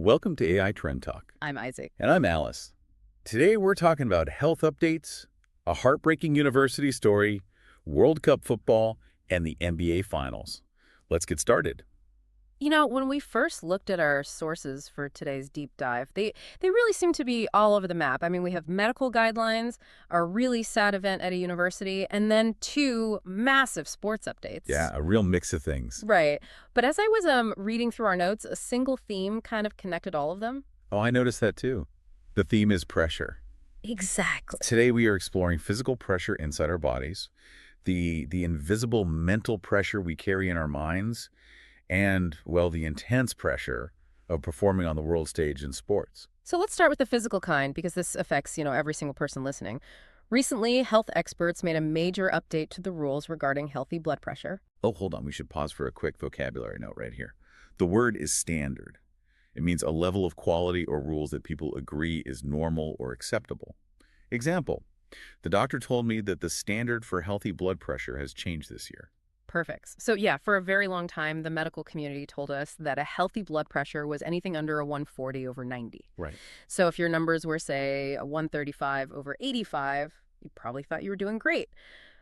Welcome to AI Trend Talk. I'm Isaac. And I'm Alice. Today we're talking about health updates, a heartbreaking university story, World Cup football, and the NBA Finals. Let's get started. You know, when we first looked at our sources for today's deep dive, they really seem to be all over the map. I mean, we have medical guidelines, a really sad event at a university, and then two massive sports updates. Yeah, a real mix of things. Right. But as I was reading through our notes, a single theme kind of connected all of them. Oh, I noticed that too. The theme is pressure. Exactly. Today we are exploring physical pressure inside our bodies, the invisible mental pressure we carry in our minds, and, well, the intense pressure of performing on the world stage in sports. So let's start with the physical kind, because this affects, every single person listening. Recently, health experts made a major update to the rules regarding healthy blood pressure. Oh, hold on. We should pause for a quick vocabulary note right here. The word is standard. It means a level of quality or rules that people agree is normal or acceptable. Example, the doctor told me that the standard for healthy blood pressure has changed this year. Perfect. So yeah, for a very long time, the medical community told us that a healthy blood pressure was anything under a 140/90. Right. So if your numbers were, say, a 135/85, you probably thought you were doing great.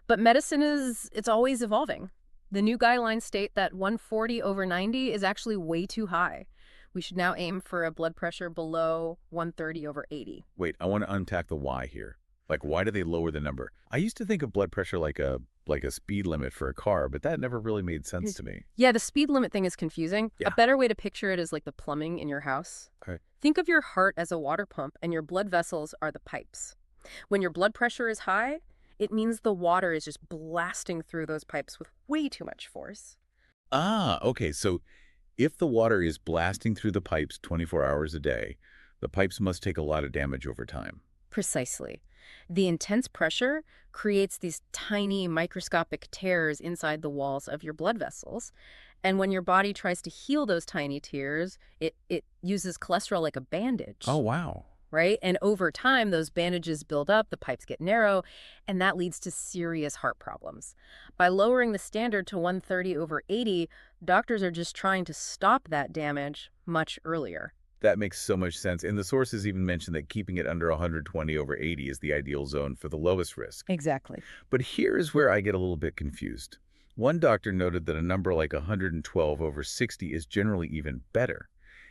But medicine it's always evolving. The new guidelines state that 140/90 is actually way too high. We should now aim for a blood pressure below 130/80. Wait, I want to unpack the why here. Like, why do they lower the number? I used to think of blood pressure like a speed limit for a car, but that never really made sense to me. Yeah, the speed limit thing is confusing. Yeah. A better way to picture it is like the plumbing in your house. Okay. Think of your heart as a water pump, and your blood vessels are the pipes. When your blood pressure is high, it means the water is just blasting through those pipes with way too much force. Ah, okay. So if the water is blasting through the pipes 24 hours a day, the pipes must take a lot of damage over time. Precisely. The intense pressure creates these tiny microscopic tears inside the walls of your blood vessels. And when your body tries to heal those tiny tears, it uses cholesterol like a bandage. Oh, wow. Right? And over time, those bandages build up, the pipes get narrow, and that leads to serious heart problems. By lowering the standard to 130/80, doctors are just trying to stop that damage much earlier. That makes so much sense. And the sources even mention that keeping it under 120/80 is the ideal zone for the lowest risk. Exactly. But here is where I get a little bit confused. One doctor noted that a number like 112/60 is generally even better.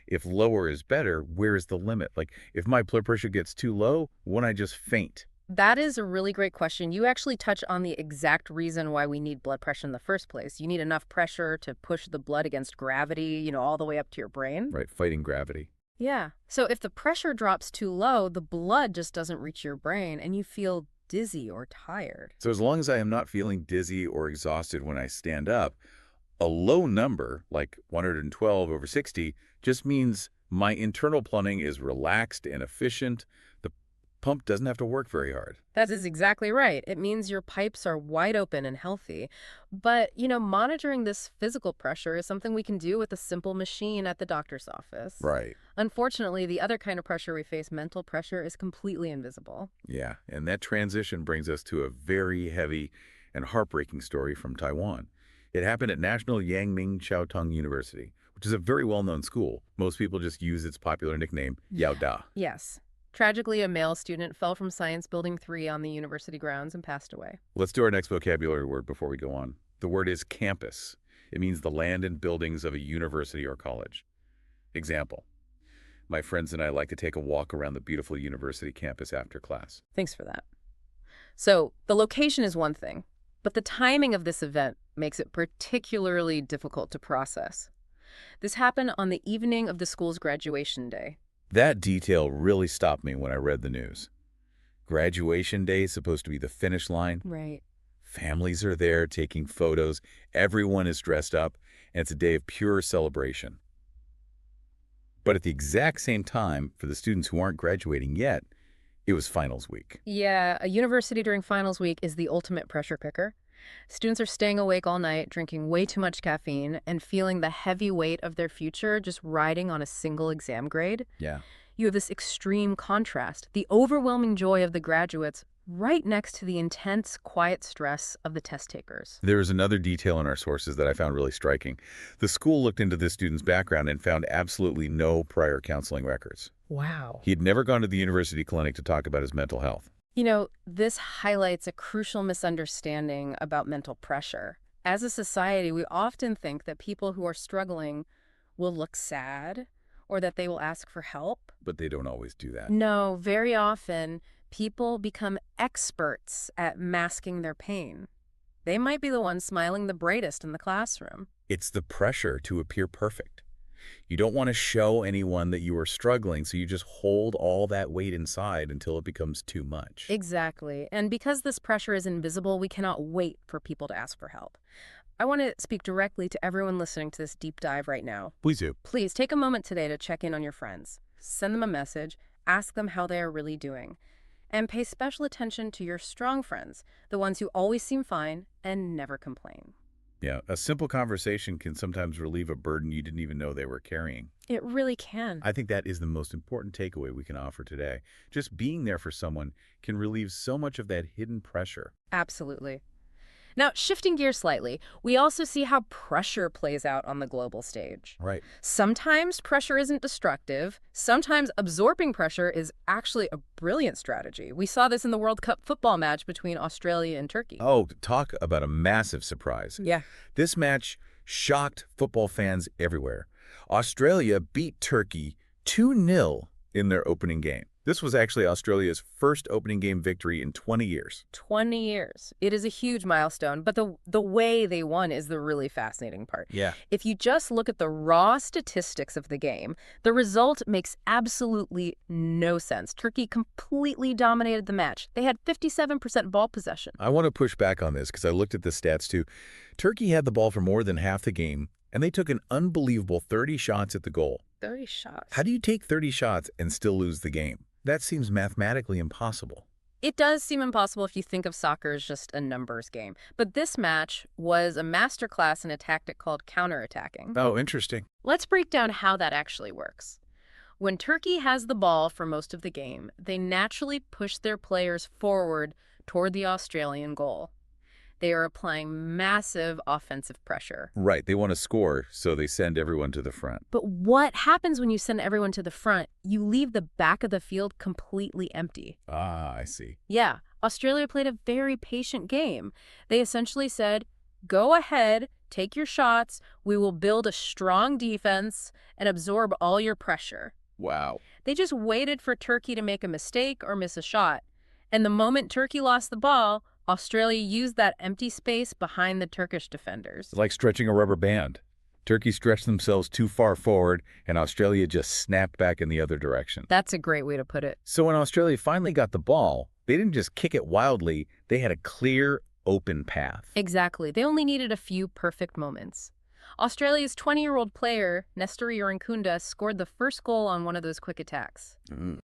If lower is better, where is the limit? Like, if my blood pressure gets too low, won't I just faint? That is a really great question. You actually touch on the exact reason why we need blood pressure in the first place. You need enough pressure to push the blood against gravity, all the way up to your brain. Right, fighting gravity. Yeah. So if the pressure drops too low, the blood just doesn't reach your brain and you feel dizzy or tired. So as long as I am not feeling dizzy or exhausted when I stand up, a low number, like 112/60, just means my internal plumbing is relaxed and efficient. The pump doesn't have to work very hard. That is exactly right. It means your pipes are wide open and healthy. But, monitoring this physical pressure is something we can do with a simple machine at the doctor's office. Right. Unfortunately, the other kind of pressure we face, mental pressure, is completely invisible. Yeah, and that transition brings us to a very heavy and heartbreaking story from Taiwan. It happened at National Ming Tung University, which is a very well-known school. Most people just use its popular nickname, Yao Da. Yes. Tragically, a male student fell from Science Building 3 on the university grounds and passed away. Let's do our next vocabulary word before we go on. The word is campus. It means the land and buildings of a university or college. Example, my friends and I like to take a walk around the beautiful university campus after class. Thanks for that. So, the location is one thing, but the timing of this event makes it particularly difficult to process. This happened on the evening of the school's graduation day. That detail really stopped me when I read the news. Graduation day is supposed to be the finish line. Right. Families are there taking photos. Everyone is dressed up, and it's a day of pure celebration. But at the exact same time, for the students who aren't graduating yet, it was finals week. Yeah, a university during finals week is the ultimate pressure cooker. Students are staying awake all night, drinking way too much caffeine, and feeling the heavy weight of their future just riding on a single exam grade. Yeah. You have this extreme contrast, the overwhelming joy of the graduates right next to the intense, quiet stress of the test takers. There is another detail in our sources that I found really striking. The school looked into this student's background and found absolutely no prior counseling records. Wow. He had never gone to the university clinic to talk about his mental health. You know, this highlights a crucial misunderstanding about mental pressure. As a society, we often think that people who are struggling will look sad or that they will ask for help. But they don't always do that. No, very often, people become experts at masking their pain. They might be the ones smiling the brightest in the classroom. It's the pressure to appear perfect. You don't want to show anyone that you are struggling, so you just hold all that weight inside until it becomes too much. Exactly. And because this pressure is invisible, we cannot wait for people to ask for help. I want to speak directly to everyone listening to this deep dive right now. Please do. Please take a moment today to check in on your friends. Send them a message, ask them how they are really doing, and pay special attention to your strong friends, the ones who always seem fine and never complain. Yeah, a simple conversation can sometimes relieve a burden you didn't even know they were carrying. It really can. I think that is the most important takeaway we can offer today. Just being there for someone can relieve so much of that hidden pressure. Absolutely. Now, shifting gears slightly, we also see how pressure plays out on the global stage. Right. Sometimes pressure isn't destructive. Sometimes absorbing pressure is actually a brilliant strategy. We saw this in the World Cup football match between Australia and Turkey. Oh, talk about a massive surprise. Yeah. This match shocked football fans everywhere. Australia beat Turkey 2-0 in their opening game. This was actually Australia's first opening game victory in 20 years. 20 years. It is a huge milestone, but the way they won is the really fascinating part. Yeah. If you just look at the raw statistics of the game, the result makes absolutely no sense. Turkey completely dominated the match. They had 57% ball possession. I want to push back on this because I looked at the stats too. Turkey had the ball for more than half the game, and they took an unbelievable 30 shots at the goal. 30 shots. How do you take 30 shots and still lose the game? That seems mathematically impossible. It does seem impossible if you think of soccer as just a numbers game. But this match was a masterclass in a tactic called counterattacking. Oh, interesting. Let's break down how that actually works. When Turkey has the ball for most of the game, they naturally push their players forward toward the Australian goal. They are applying massive offensive pressure. Right, they want to score, so they send everyone to the front. But what happens when you send everyone to the front? You leave the back of the field completely empty. Ah, I see. Yeah, Australia played a very patient game. They essentially said, go ahead, take your shots, we will build a strong defense and absorb all your pressure. Wow. They just waited for Turkey to make a mistake or miss a shot. And the moment Turkey lost the ball, Australia used that empty space behind the Turkish defenders. It's like stretching a rubber band. Turkey stretched themselves too far forward, and Australia just snapped back in the other direction. That's a great way to put it. So when Australia finally got the ball, they didn't just kick it wildly, they had a clear, open path. Exactly. They only needed a few perfect moments. Australia's 20-year-old player, Nestor Irankunda, scored the first goal on one of those quick attacks.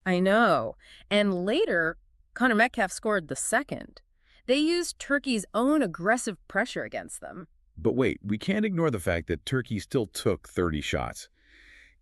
I know. And later, Connor Metcalf scored the second. They used Turkey's own aggressive pressure against them. But wait, we can't ignore the fact that Turkey still took 30 shots.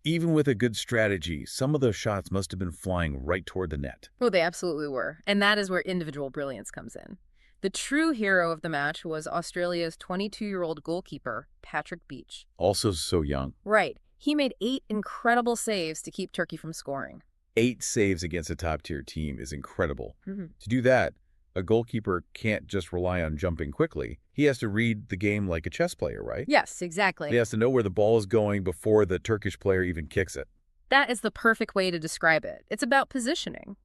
Even with a good strategy, some of those shots must have been flying right toward the net. Oh, they absolutely were. And that is where individual brilliance comes in. The true hero of the match was Australia's 22-year-old goalkeeper, Patrick Beach. Also so young. Right. He made 8 incredible saves to keep Turkey from scoring. 8 saves against a top-tier team is incredible. Mm-hmm. To do that, a goalkeeper can't just rely on jumping quickly. He has to read the game like a chess player, right? Yes, exactly. He has to know where the ball is going before the Turkish player even kicks it. That is the perfect way to describe it. It's about positioning.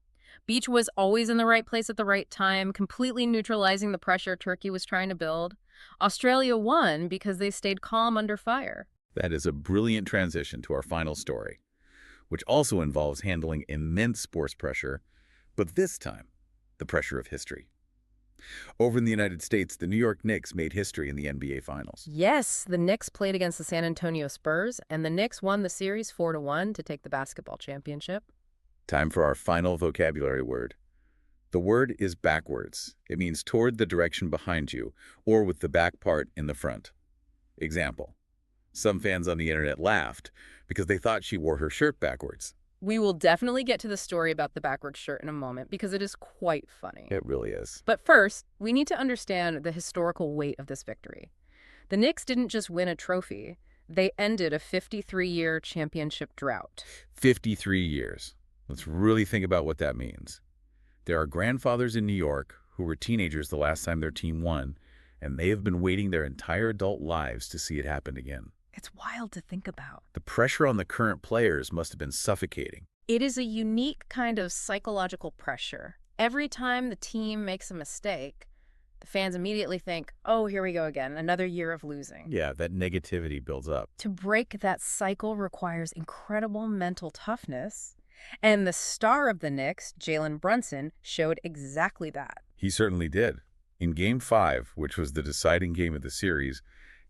Beach was always in the right place at the right time, completely neutralizing the pressure Turkey was trying to build. Australia won because they stayed calm under fire. That is a brilliant transition to our final story, which also involves handling immense sports pressure, but this time, the pressure of history. Over in the United States, the New York Knicks made history in the NBA Finals. Yes, the Knicks played against the San Antonio Spurs, and the Knicks won the series 4-1 to take the basketball championship. Time for our final vocabulary word. The word is backwards. It means toward the direction behind you, or with the back part in the front. Example. Some fans on the internet laughed because they thought she wore her shirt backwards. We will definitely get to the story about the backwards shirt in a moment because it is quite funny. It really is. But first, we need to understand the historical weight of this victory. The Knicks didn't just win a trophy. They ended a 53-year championship drought. 53 years. Let's really think about what that means. There are grandfathers in New York who were teenagers the last time their team won, and they have been waiting their entire adult lives to see it happen again. It's wild to think about. The pressure on the current players must have been suffocating. It is a unique kind of psychological pressure. Every time the team makes a mistake, the fans immediately think, oh, here we go again, another year of losing. Yeah, that negativity builds up. To break that cycle requires incredible mental toughness. And the star of the Knicks, Jalen Brunson, showed exactly that. He certainly did. In Game 5, which was the deciding game of the series,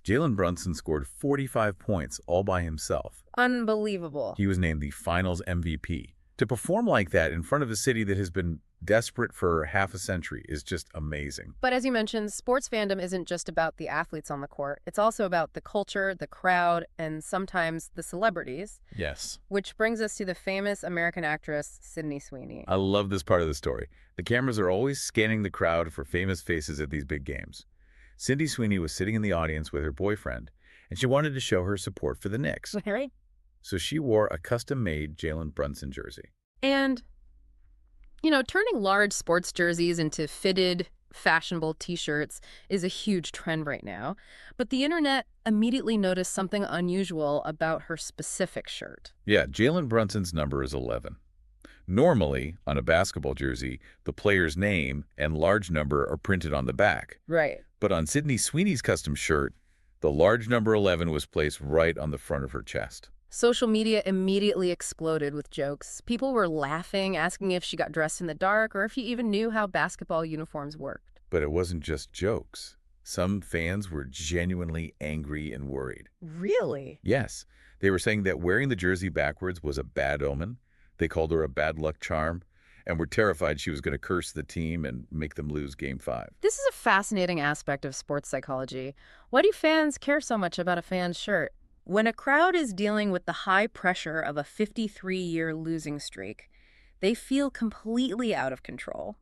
Jalen Brunson scored 45 points all by himself. Unbelievable. He was named the Finals MVP. To perform like that in front of a city that has been desperate for half a century is just amazing. But as you mentioned, sports fandom isn't just about the athletes on the court. It's also about the culture, the crowd, and sometimes the celebrities. Yes. Which brings us to the famous American actress, Sydney Sweeney. I love this part of the story. The cameras are always scanning the crowd for famous faces at these big games. Sydney Sweeney was sitting in the audience with her boyfriend, and she wanted to show her support for the Knicks. Right. So she wore a custom-made Jalen Brunson jersey. And, you know, turning large sports jerseys into fitted, fashionable T-shirts is a huge trend right now. But the internet immediately noticed something unusual about her specific shirt. Yeah, Jalen Brunson's number is 11. Normally, on a basketball jersey, the player's name and large number are printed on the back. Right. But on Sydney Sweeney's custom shirt, the large number 11 was placed right on the front of her chest. Social media immediately exploded with jokes. People were laughing, asking if she got dressed in the dark or if she even knew how basketball uniforms worked. But it wasn't just jokes. Some fans were genuinely angry and worried. Really? Yes. They were saying that wearing the jersey backwards was a bad omen. They called her a bad luck charm and were terrified she was going to curse the team and make them lose Game 5. This is a fascinating aspect of sports psychology. Why do fans care so much about a fan's shirt? When a crowd is dealing with the high pressure of a 53-year losing streak, they feel completely out of control.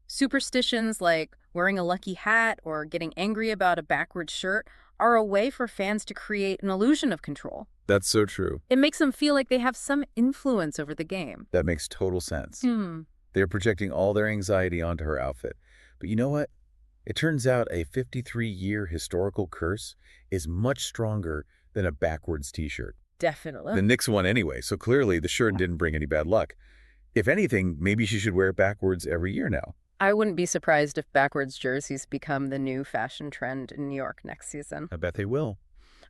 Superstitions like wearing a lucky hat or getting angry about a backwards shirt are a way for fans to create an illusion of control. That's so true. It makes them feel like they have some influence over the game. That makes total sense. They're projecting all their anxiety onto her outfit. But you know what? It turns out a 53-year historical curse is much stronger than a backwards T-shirt. Definitely. The Knicks won anyway, so clearly the shirt didn't bring any bad luck. If anything, maybe she should wear it backwards every year now. I wouldn't be surprised if backwards jerseys become the new fashion trend in New York next season. I bet they will.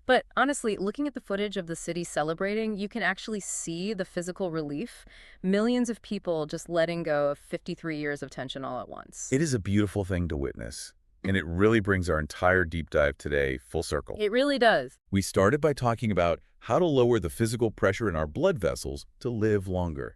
But honestly, looking at the footage of the city celebrating, you can actually see the physical relief. Millions of people just letting go of 53 years of tension all at once. It is a beautiful thing to witness. And it really brings our entire deep dive today full circle. It really does. We started by talking about how to lower the physical pressure in our blood vessels to live longer.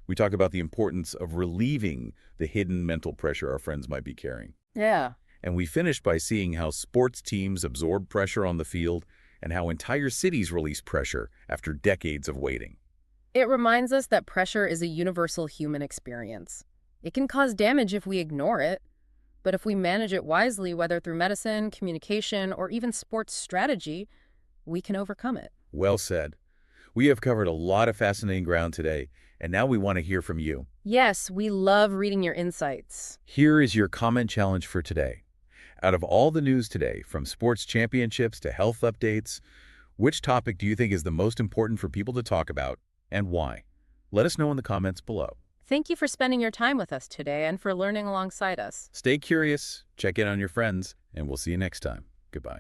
We talk about the importance of relieving the hidden mental pressure our friends might be carrying. Yeah. And we finished by seeing how sports teams absorb pressure on the field and how entire cities release pressure after decades of waiting. It reminds us that pressure is a universal human experience. It can cause damage if we ignore it. But if we manage it wisely, whether through medicine, communication, or even sports strategy, we can overcome it. Well said. We have covered a lot of fascinating ground today, and now we want to hear from you. Yes, we love reading your insights. Here is your comment challenge for today. Out of all the news today, from sports championships to health updates, which topic do you think is the most important for people to talk about, and why? Let us know in the comments below. Thank you for spending your time with us today and for learning alongside us. Stay curious, check in on your friends, and we'll see you next time. Goodbye.